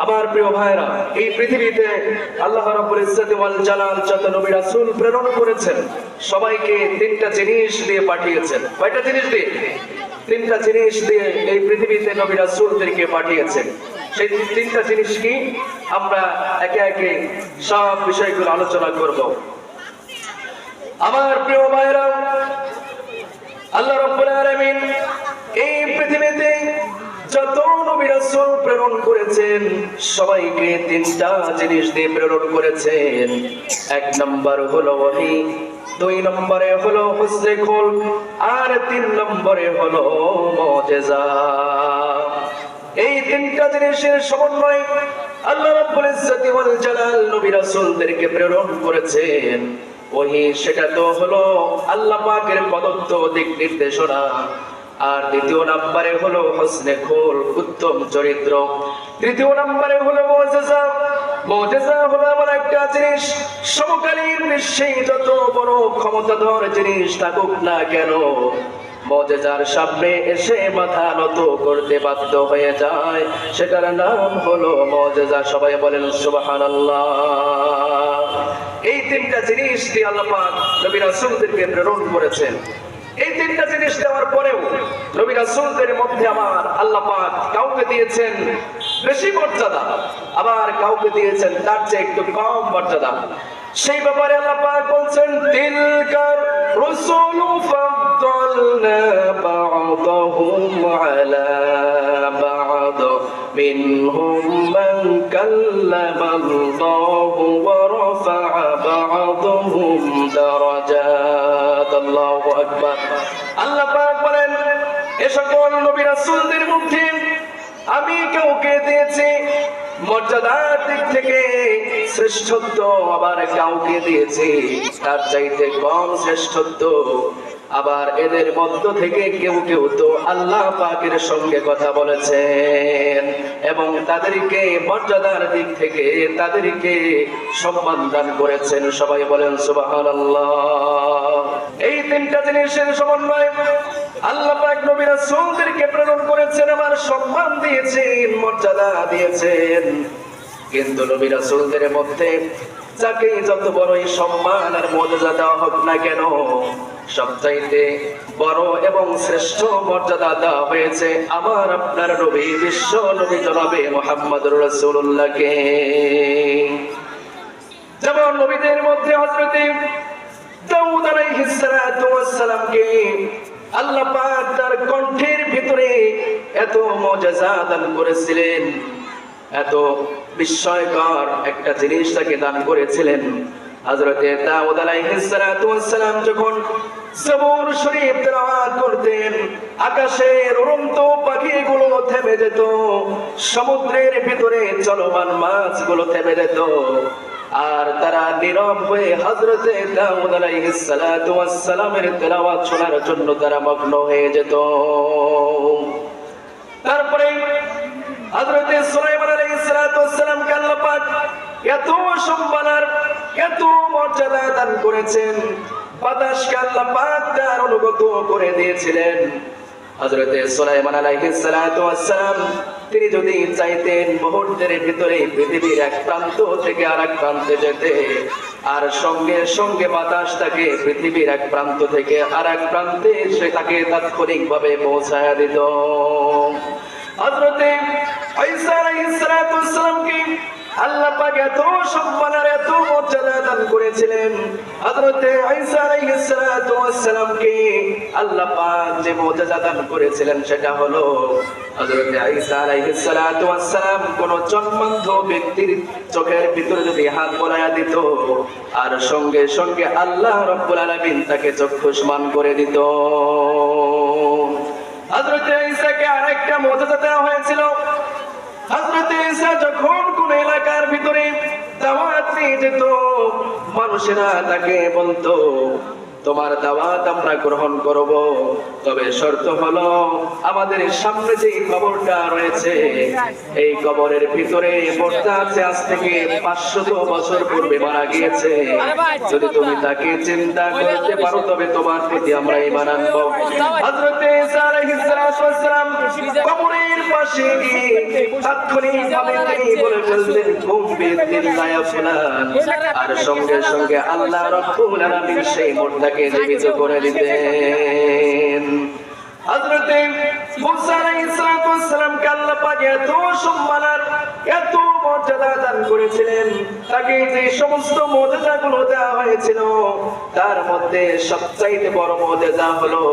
আমার প্রিয় ভাইরা, এই পৃথিবীতে আল্লাহ রাব্বুল ইজ্জত ওয়াল জালাল যত নবী রাসূল প্রেরণ করেছেন সবাইকে তিনটা জিনিস দিয়ে পাঠিয়েছেন। কয়টা জিনিস দিয়ে? তিনটা জিনিস দিয়ে এই পৃথিবীতে নবী রাসূলদেরকে পাঠিয়েছেন। সেই তিনটা জিনিস কি? আমরা একে একে সব বিষয়গুলো আলোচনা করব। আমার প্রিয় ভাইরা, আল্লাহ রাব্বুল আলামিন এই পৃথিবীতে যত নবী রাসূল প্রেরণ করেছেন সবাইকে তিনটা জিনিস দিয়ে প্রেরণ করেছেন। এক নম্বর হলো ওহী, দুই নম্বরে হলো হুসনে খুলক, আর তিন নম্বরে হলো মুজিজা। এই তিনটা জিনিসের সমন্বয় আল্লাহ রাব্বুল ইজ্জত ওয়াল জালাল নবী রাসূলদেরকে প্রেরণ করেছেন। ওহী সেটা তো হলো আল্লাহ পাকের প্রদত্ত দিক নির্দেশনা, আর দ্বিতীয় নম্বরে হলো হুসনে খুলক, উত্তম চরিত্র। তৃতীয় নম্বরে হলো মুজিজা। মুজিজা হলো এমন একটা জিনিস, সমকালীন বিশ্বে যত বড় ক্ষমতাধর জিনিস থাকুক না কেন, মুজিজার সামনে এসে মাথা নত করতে বাধ্য হয়ে যায়। সেটার নাম হলো মুজিজা। সবাই বলেন সুবহানাল্লাহ। এই তিনটা জিনিস দিয়ে আল্লাহ পাক নবী রাসূলদেরকে প্রেরণ করেছেন। এই তিনটা জিনিস দেওয়ার পরেও নবী রাসূলদের মধ্যে আমার আল্লাহ পাক কাউকে দিয়েছেন বেশি মর্যাদা, আবার কাউকে দিয়েছেন তার চেয়ে একটু কম মর্যাদা। সেই ব্যাপারে আল্লাহ পাক বলছেন, তিলকার রাসূলু ফাদ্দালনা বা'দাহুম আলা বা'দ মিনহুম মান কাল্লামাল্লাহু ওয়া রাফা'a বা'দাহুম দারাজাত। আল্লাহু আকবার। আল্লাহ পাক বলেন, এ সকল নবী রাসূলদের মধ্যে আমি কাউকে দিয়েছি মর্যাদার দিক থেকে শ্রেষ্ঠত্ব, আবার কাউকে দিয়েছি তার চাইতে কম শ্রেষ্ঠত্ব। আবার এদের মধ্য থেকে কেউ কেউ তো আল্লাহ পাকের সঙ্গে কথা বলেছেন এবং তাদেরকে মর্যাদার দিক থেকে তাদেরকে সম্মান দান করেছেন। সবাই বলেন সুবহানাল্লাহ। এই তিনটা জিনিসের সমন্বয় আল্লাহ পাক নবী রাসূলদেরকে প্রেরণ করেছেন, আবার সম্মান দিয়েছেন, মর্যাদা দিয়েছেন। কিন্তু নবী রাসূলদের মধ্যে যাকে যত বড়ই সম্মান আর মর্যাদা দেওয়া হোক না কেন, সবচাইতে বড় এবং শ্রেষ্ঠ মর্যাদা দেওয়া হয়েছে আমার আপনার নবী, বিশ্ব নবী জনাবে মুহাম্মদুর রাসূলুল্লাহকে। যেমন নবীদের মধ্যে হযরত দাউদ আলাইহিস সালাতু ওয়াস সালামকে আল্লাহ পাক তার কণ্ঠের ভিতরে এত মুজিজা দান করেছিলেন, এত বিস্ময়কর একটা জিনিস তাকে দান করেছিলেন। হযরত দাউদ আলাইহিস সালাতু ওয়াস সালাম যখন জবুর শরীফ তেলাওয়াত করতেন, আকাশের উড়ন্ত পাখিগুলো থেমে যেত, সমুদ্রের ভিতরে চলমান মাছগুলো থেমে যেত, আর তারা নীরব হয়ে হযরত দাউদ আলাইহিস সালাতু ওয়াস সালামের তেলাওয়াত শোনার জন্য তারা মগ্ন হয়ে যেত। তারপরে হযরত সুলাইমান আলাইহিস সালাতু ওয়াস সালামকে আল্লাহ পাক এত সম্মান আর এত মর্যাদা দান করেছেন, বাতাসকে আল্লাহ পাক তার অনুগত করে দিয়েছিলেন। হযরত সুলাইমান আলাইহিস সালাতু ওয়াস সালাম তিনি যদি চাইতেন মুহূর্তের ভিতরে পৃথিবীর এক প্রান্ত থেকে আরেক প্রান্তে যেতে, আর সঙ্গে সঙ্গে বাতাস তাকে পৃথিবীর এক প্রান্ত থেকে আরেক প্রান্তে সে তাকে তাৎক্ষণিকভাবে পৌঁছায়া দিত। হযরত ঈসা আলাইহিস সালাতু ওয়াস সালামকে আল্লাহ পাক এত সম্মান আর এত মর্যাদা দান করেছিলেন। হযরত ঈসা আলাইহিস সালাতু ওয়াস সালামকে আল্লাহ পাক যে মর্যাদা দান করেছিলেন সেটা হলো হযরত ঈসা আলাইহিস সালাতু ওয়াস সালাম কোন জন্মান্ধ ব্যক্তির চোখের ভিতরে যদি হাত বোলায়া দিত, আর সঙ্গে সঙ্গে আল্লাহ রাব্বুল আলামিন তাকে চক্ষুষ্মান করে দিত। হযরত ঈসাকে আরেকটা মর্যাদা দেওয়া হয়েছিল। হযরত ঈসা যখন কোন এলাকার ভিতরে দাওয়াত নিয়ে যেত, মানুষেরা তাকে বলতো, তোমার দাওয়াত আমরা গ্রহণ করব, তবে শর্ত হলো আমাদের সামনে যে কবরটা রয়েছে এই কবরের ভিতরে মরতে আছে আজ থেকে 500 বছর পূর্বে মারা গিয়েছে, যদি তুমি তাকে চিন্তা করতে পারো তবে তোমার প্রতি আমরা ঈমান আনবো। হযরত ঈসা আলাইহিস সালাম কবরের পাশে গিয়ে তাৎক্ষণিকভাবে তিনি বলে ফেললেন কুম বিইذনিল্লাহ ইয়া ফুলান, আর সঙ্গে সঙ্গে আল্লাহ রাব্বুল আলামিন সেই মুর্দাকে জীবিত করে দিতেন। হযরতে মুসা আলাইহিস সালামকে আল্লাহ পাক এত সম্মান এত মর্যাদা দান করেছিলেন, তাকে যে সমস্ত মুজিজাগুলো দেওয়া হয়েছিল তার মধ্যে সবচাইতে বড় মুজিজা হলো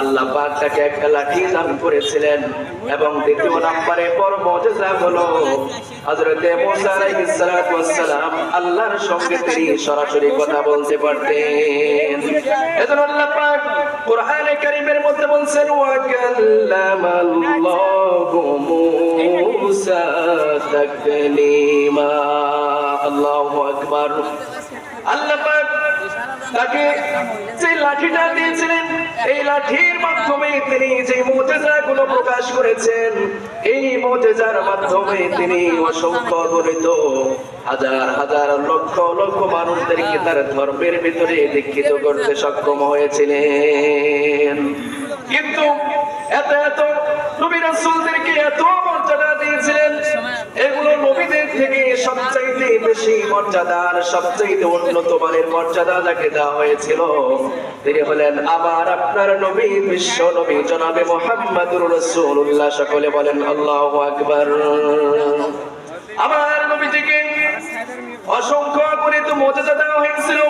আল্লাহ পাক তাকে একটা লাঠি দান করেছিলেন, এবং দ্বিতীয় নম্বরে বড় মুজিজা হলো হযরতে মুসা আলাইহিস সালাম আল্লাহর সঙ্গে তিনি সরাসরি কথা বলতে পারতেন। এজন্য আল্লাহ পাক কোরআনে কারীমের মধ্যে বলছেন ওয়া কাল্লামাল্লাহু মুসা তাকলিমা। আল্লাহু আকবার। আল্লাহ পাক তাকে যে লাঠিটা দিয়েছিলেন এই লাঠির মাধ্যমে তিনি যে মুজিজাগুলো প্রকাশ করেছেন, এই মুজিজার মাধ্যমে তিনি অসংখ্য গণিত হাজার হাজার লক্ষ লক্ষ মানুষদেরকে তার ধর্মের ভিতরে দীক্ষিত করতে সক্ষম হয়েছিলেন। কিন্তু এত এত নবী রাসূলদেরকে এত মর্যাদা দিয়েছিলেন, এগুলো নবীদের থেকে সবচাইতে বেশি মর্যাদার সবচাইতে উন্নত মানের মর্যাদা যাকে দেওয়া হয়েছিল তিনি হলেন আমার আপনার নবী, বিশ্ব নবী জনাবে মুহাম্মদুর রাসূলুল্লাহ। সকলে বলেন আল্লাহু আকবার। আমার নবীজিকে অসংখ্য গণিত মুজিজা দেওয়া হয়েছিল।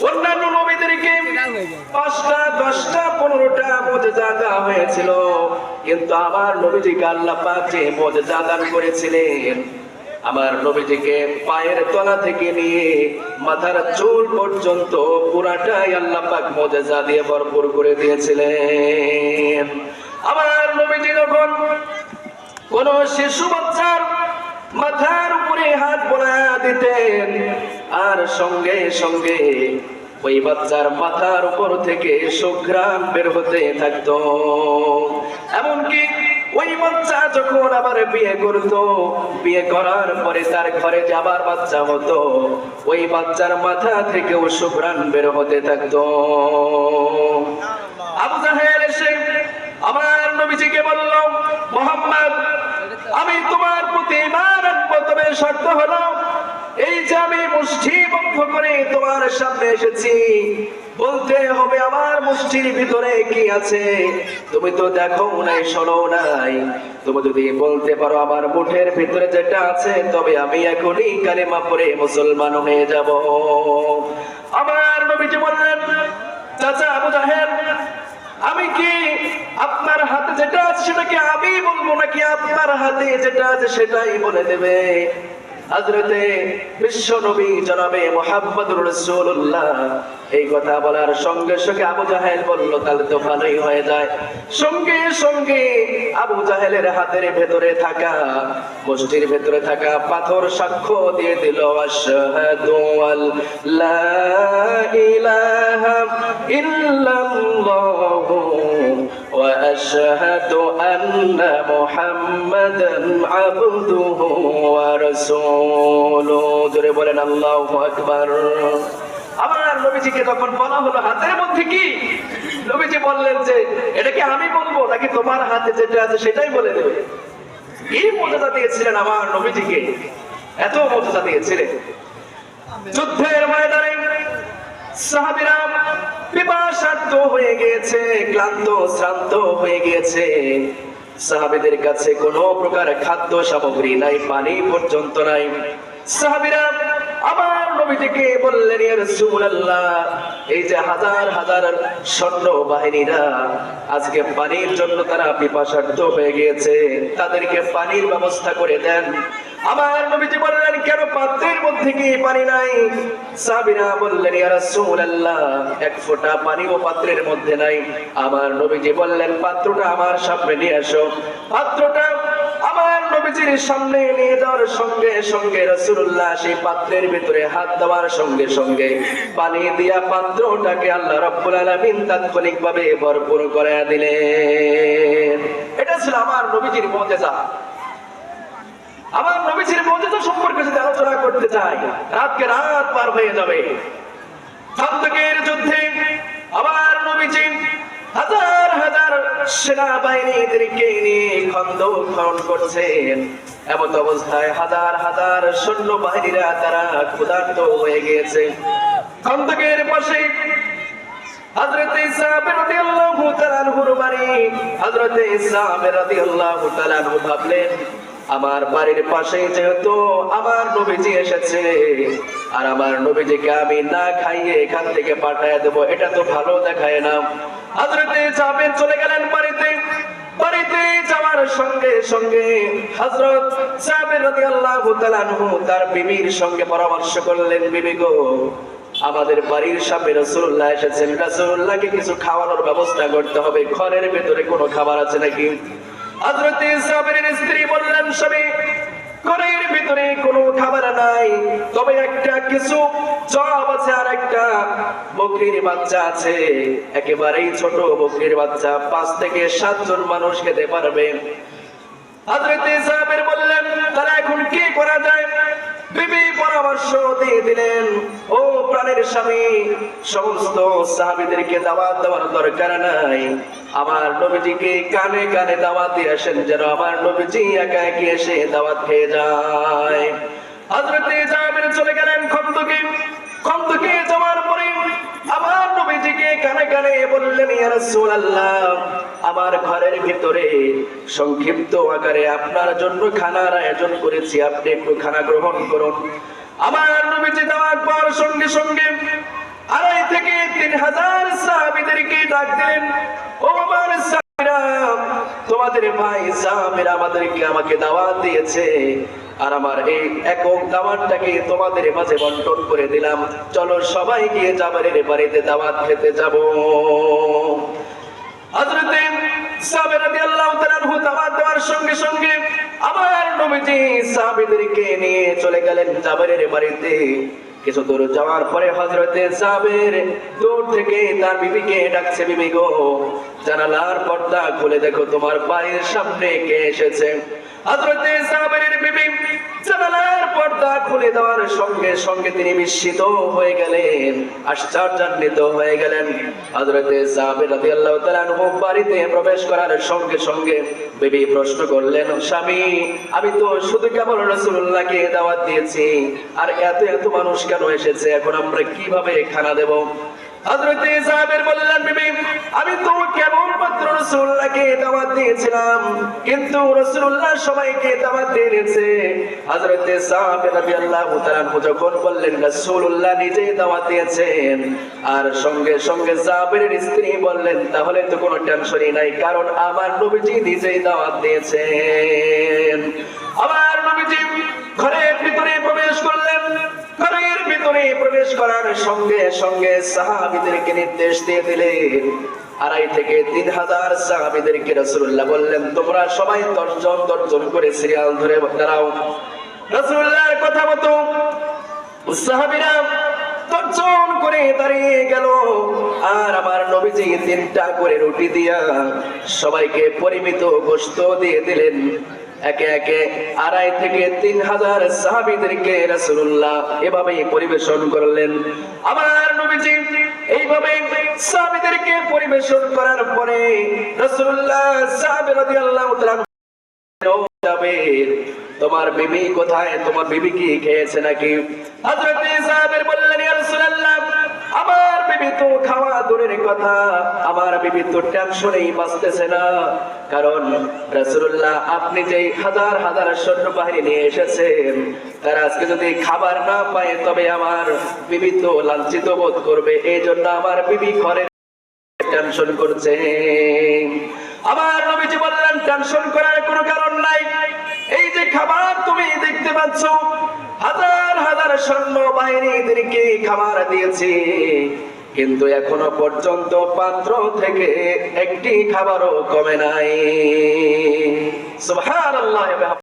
অন্যান্য নবীদেরকে 5টা 10টা 15টা মুজিজা দেওয়া হয়েছিল, কিন্তু আমার নবীজিকে আল্লাহ পাক যে মুজিজা দান করেছিলেন, আমার নবীজিকে পায়ের তলা থেকে নিয়ে মাথার চুল পর্যন্ত পুরাটাই আল্লাহ পাক মুজিজা দিয়ে ভরপুর করে দিয়েছিলেন। আমার নবীজি যখন কোন শিশু বাচ্চার মাথার উপরে হাত বোলায়া দিতেন, আর সঙ্গে সঙ্গে ওই বাচ্চার মাথার উপর থেকে সুঘ্রাণ বের হতে থাকতো। এমনকি ওই বাচ্চা যখন আবার বিয়ে করতো, বিয়ে করার পরে তার ঘরে যে আবার বাচ্চা হতো, ওই বাচ্চার মাথা থেকেও সুঘ্রাণ বের হতে থাকতো। আবু জাহেল এসে আমার নবীজিকে বলল, মুহাম্মদ আমি তোমার প্রতি ঈমান আনবো, তবে শর্ত হলো এই যে আমি মুষ্টিবদ্ধ করে তোমার সামনে এসেছি, বলতে হবে আমার মুষ্টির ভিতরে কি আছে। তুমি তো দেখো নাই, শোনো নাই, তুমি যদি বলতে পারো আমার মুঠের ভিতরে যেটা আছে, তবে আমি এখনই কালেমা পড়ে মুসলমান হয়ে যাব। আমার নবীজি বললেন, চাচা আবু জাহেল, আমি কি আপনার হাতে যেটা আছে সেটা কি আমি বলবো, নাকি আপনার হাতে যেটা আছে সেটাই বলে দেবে? হযরতে বিশ্ব নবী জনাবে মুহাম্মদুর রাসূলুল্লাহ এই কথা বলার সঙ্গে সঙ্গে আবু জাহেল বলল, তাহলে তো ভালোই হয়ে যায়। সঙ্গে সঙ্গে আবু জাহেলের হাতের ভেতরে থাকা মুষ্টির ভেতরে থাকা পাথর সাক্ষ্য দিয়ে দিল, আশহাদু আল্লা ইলাহা ইল্লাল্লাহু ওয়া আশহাদু আন্না মুহাম্মাদান আবদুহু ওয়া রাসূলুহু। জোরে বলেন আল্লাহু আকবার। আমার নবীজিকে তখন বলা হলো হাতের মধ্যে কি, নবীজি বললেন যে এটা কি আমি বলবো নাকি তোমার হাতে যেটা আছে সেটাই বলে দেবে। এই মুজিজা দিয়েছিলেন আমার নবীজিকে, এত মুজিজা দিয়েছিলেন। যুদ্ধের ময়দানে সাহাবীরা পিপাসার্ত হয়ে গিয়েছে, ক্লান্ত শ্রান্ত হয়ে গিয়েছে, সাহাবীদের কাছে কোনো প্রকার খাদ্য সামগ্রী নাই, পানি পর্যন্ত নাই। সাহাবীরা আমার নবীজিকে বললেন, ইয়া রাসূলুল্লাহ এই যে হাজার হাজার সৈন্য বাহিনীরা আজকে পানির জন্য তারা পিপাসার্ত হয়ে গিয়েছে, তাদেরকে পানির ব্যবস্থা করে দেন। আমার নবীজি বললেন, কেন পাত্রের মধ্যে কি পানি নাই? সাহাবীরা বললেন, ইয়া রাসূলুল্লাহ এক ফোঁটা পানিও পাত্রের মধ্যে নাই। আমার নবীজি বললেন, পাত্রটা আমার সামনে নিয়ে আসো। পাত্রটা আমার নবীজির সামনে নিয়ে যাওয়ার সঙ্গে সঙ্গে রাসূলুল্লাহ সেই পাত্রের ভিতরে হাত দেওয়ার সঙ্গে সঙ্গে পানি দিয়া পাত্রটাকে আল্লাহ রাব্বুল আলামিন তাৎক্ষণিকভাবে ভরপুর করে দিলেন। এটা ছিল আমার নবীজির মুজিজা। আমার নবীজির মুজিজা সম্পর্কে যদি আলোচনা করতে চাই, রাতকে রাত পার হয়ে যাবে। খান্দকের যুদ্ধে আমার নবীজি হাজার হাজার সেনাবাহিনীদেরকে নিয়ে খন্দক খনন করছেন। এমন অবস্থায় হাজার হাজার সৈন্যবাহিনীরা তারা ক্ষুধার্ত হয়ে গিয়েছে। খন্দকের পাশে হযরত সাবের রাদিয়াল্লাহু তাআলা আনহুর বাড়ি। হযরত সাবের রাদিয়াল্লাহু তাআলা আনহু ভাবলেন, আমার বাড়ির পাশে যেহেতু আমার নবীজি এসেছে, আর আমার নবীজিকে আমি না খাইয়ে এখান থেকে পাঠায় দেব, এটা তো ভালো দেখায় না। হযরত সাবের চলে গেলেন বাড়িতে। বাড়িতে যাওয়ার সঙ্গে সঙ্গে হযরত সাবের রাদিয়াল্লাহু তাআলা আনহু তার বিবির সঙ্গে পরামর্শ করলেন, বিবি গো, আমাদের বাড়ির সামনে রাসূলুল্লাহ এসেছেন, রাসূলুল্লাহকে কিছু খাওয়ানোর ব্যবস্থা করতে হবে, ঘরের ভেতরে কোনো খাবার আছে নাকি? হযরত সাবেরের স্ত্রী বললেন, স্বামী, ঘরের ভিতরে কোনো খাবার নাই, তবে একটা কিছু জব আছে আর একটা বকরির বাচ্চা আছে, একেবারেই ছোট বকরির বাচ্চা, 5 থেকে 7 জন মানুষ খেতে পারবে। হযরত সাবের বললেন, তাহলে এখন কি করা যায়? বিবি পরামর্শ দিয়ে দিলেন, ও প্রাণের স্বামী, সমস্ত সাহাবীদেরকে দাওয়াত দেওয়ার দরকার নাই, আমার নবীজিকে কানে কানে দাওয়াত দিয়ে আসেন, যেন আমার নবীজি একা একা এসে দাওয়াত খেয়ে যায়। হযরত জাবের চলে গেলেন খন্দকে। খন্দকে যাওয়ার পরে আমার নবীজিকে কানে কানে বললেন, ইয়া রাসূলুল্লাহ, আমার ঘরের ভিতরে সংক্ষিপ্ত আকারে আপনার জন্য খানার আয়োজন করেছি, আপনি একটু খানা গ্রহণ করুন। আমার নবীজি দাওয়াত পাওয়ার সঙ্গে সঙ্গে 2,500 থেকে 3,000 সাহাবীদেরকে ডাক দিলেন, ও আমার সাহাবীরা, তোমাদের ভাই সাহাবীর আমাকে দাওয়াত দিয়েছে, আর আমার এই একক দাওয়াতটাকে তোমাদের মাঝে বন্টন করে দিলাম, চলো সবাই গিয়ে জাবেরের বাড়িতে দাওয়াত খেতে যাব। হযরত সাবের রাদিয়াল্লাহু তাআলা আনহু দাওয়াত দেওয়ার সঙ্গে সঙ্গে আমার নবীজি সাহাবীদেরকে নিয়ে চলে গেলেন জাবেরের বাড়িতে। কিছু দূর যাওয়ার পরে হযরত সাবের দূর থেকে তার বিবিকে ডাকছে, বিবি গো, জানালার পর্দা খুলে দেখো তোমার বাড়ির সামনে কে এসেছে। হযরত সাবেরের বিবি জানালার পর্দা খুলে দেওয়ার সঙ্গে সঙ্গে তিনি বিস্মিত হয়ে গেলেন, আশ্চর্যান্বিত হয়ে গেলেন। হযরত সাবের রাদিয়াল্লাহু তাআলা আনহু বাড়িতে প্রবেশ করার সঙ্গে সঙ্গে বিবি প্রশ্ন করলেন, স্বামী, আমি তো শুধু কেবল রাসূলুল্লাহকে দাওয়াত দিয়েছি, আর এত এত মানুষ কেন এসেছে, এখন আমরা কিভাবে খানা দেব? হযরত সাবের বললেন, বিবি, আমি তো কেবলমাত্র রাসূলুল্লাহকে দাওয়াত দিয়েছিলাম, কিন্তু রাসূলুল্লাহ সবাইকে দাওয়াত দিয়েছে। হযরত সাবের রাদিয়াল্লাহু তাআলা যখন বললেন রাসূলুল্লাহ নিজেই দাওয়াত দিয়েছেন, আর সঙ্গে সঙ্গে সাবেরের স্ত্রী বললেন, তাহলে তো কোনো টেনশনই নাই, কারণ আমার নবীজি নিজেই দাওয়াত দিয়েছেন। আমার নবীজি ঘরের ভিতরে প্রবেশ করলেন। ঘরের ভিতরে প্রবেশ করার সঙ্গে সঙ্গে সাহাবীদেরকে নির্দেশ দিয়ে দিলেন, 2,500 থেকে 3,000 সাহাবীদেরকে রাসূলুল্লাহ বললেন, তোমরা সবাই 10 জন করে সিরিয়াল ধরে দাঁড়াও। রাসূলুল্লাহর কথা মতো সাহাবীরা 10 জন করে দাঁড়িয়ে গেল, আর আমার নবীজি 3টা করে রুটি দিয়া সবাইকে পরিমিত গোশত দিয়ে দিলেন। একে একে 2,500 থেকে 3,000 সাহাবীদেরকে রাসূলুল্লাহ এভাবেই পরিবেশন করলেন। আমার নবীজি এইভাবে সাহাবীদেরকে পরিবেশন করার পরে রাসূলুল্লাহ সাহাবী রাদিয়াল্লাহু তাআলা, তোমার বিবি কোথায়, তোমার বিবি কি খেয়েছে নাকি? হযরত সাহাবীর বললেন, ইয়া রাসূলুল্লাহ, আমার বিবি তো খাওয়া দূরের কথা, আমার বিবি তো টেনশনেই বাঁচতেছে না, কারণ রাসূলুল্লাহ আপনি যে হাজার হাজার সৈন্যবাহিনী নিয়ে এসেছেন, তারা আজকে যদি খাবার না পায় তবে আমার বিবি তো লাঞ্ছিত বোধ করবে, এই জন্য আমার বিবি ঘরে টেনশন করছে। আমার নবীজি বললেন, টেনশন করার কোনো কারণ নাই, এই যে খাবার তুমি দেখতে পাচ্ছ, হাজার হাজার সৈন্যবাহিনীদেরকে খাবার দিয়েছি, কিন্তু এখনো পর্যন্ত পাত্র থেকে একটি খাবারও কমে নাই। সুবহানাল্লাহ।